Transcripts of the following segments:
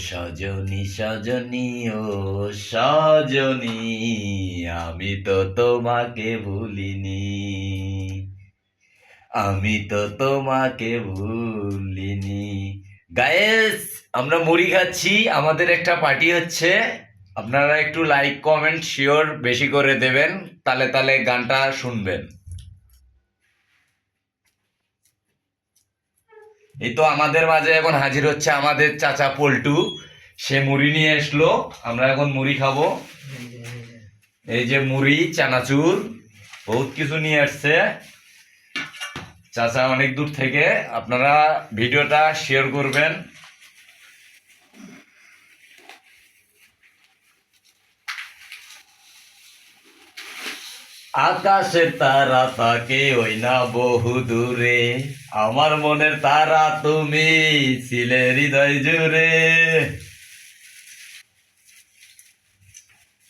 সজনী সজনী ও সজনী, আমি তো তোমাকে ভুলিনি, আমি তো তোমাকে ভুলিনি। গায়েস, আমরা মুড়ি খাচ্ছি, আমাদের একটা পার্টি হচ্ছে। আপনারা একটু লাইক কমেন্ট শিওর বেশি করে দেবেন, তালে তালে গানটা শুনবেন। এই তো আমাদের মাঝে এখন হাজির হচ্ছে আমাদের চাচা পল্টু। সে মুড়ি নিয়ে এসলো, আমরা এখন মুড়ি খাবো। এই যে মুড়ি, চানাচুর, বহুত কিছু নিয়ে আসছে চাচা অনেক দূর থেকে। আপনারা ভিডিওটা শেয়ার করবেন। আকাশের তারা তাকে ওই না বহু দূরে, আমার মনের তারা তুমি ছিলে হৃদয় জুড়ে।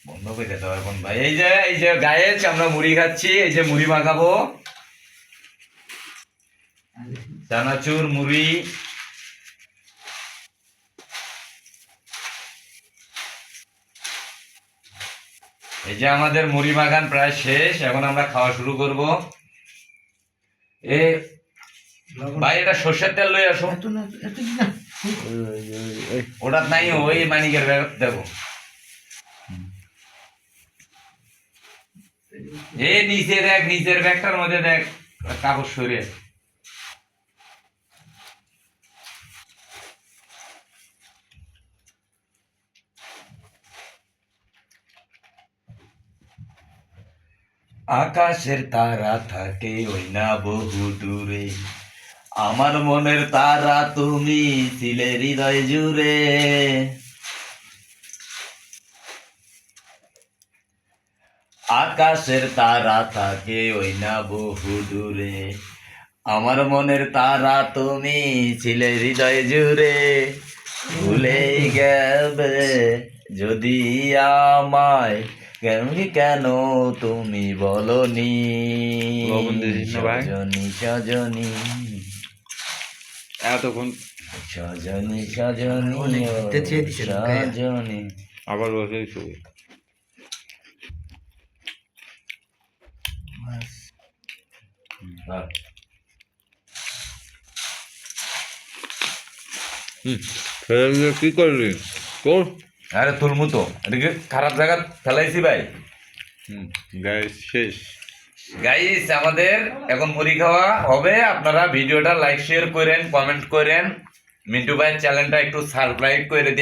বন্ধ করে দাও এখন ভাই। এই যে গায়েস, আমরা মুড়ি খাচ্ছি, এই যে মুড়ি মাখাবো, চানাচুর মুড়ি। এই যে আমাদের মুড়ি মাখান প্রায় শেষ, এখন আমরা খাওয়া শুরু করব। এ ভাই, এটা সর্ষের তেল লই আসো। ওটা নাই, ওই মানিকের ব্যাগ দেবো। এ নিচে দেখ, নিচের ব্যাগটার মধ্যে দেখ কাপড় সরিয়ে। আকাশের তারা থাকে ওই না বহু দূরে, আমার মনের তারা তুমি ছিলে হৃদয় জুড়ে। আকাশের তারা থাকে ওই না বহু দূরে, আমার মনের তারা তুমি ছিলে হৃদয় জুড়ে। ভুলে গেবে যদি আমায়, কেন তুমি বলনি সজনী সজনী, এতক্ষণ সজনী সজনী সজনী। আবার বসে শুয়ে কি করলি তোর? আরে তুলমু তো, এদিকে খারাপ জায়গা ফেলাইছি ভাই। গাইস শেষ। গাইস, আমাদের এখন মুড়ি খাওয়া হবে। আপনারা ভিডিওটা লাইক শেয়ার করেন, কমেন্ট করেন, মিন্টু ভাইয়ের চ্যানেলটা একটু সাবস্ক্রাইব করে দিন।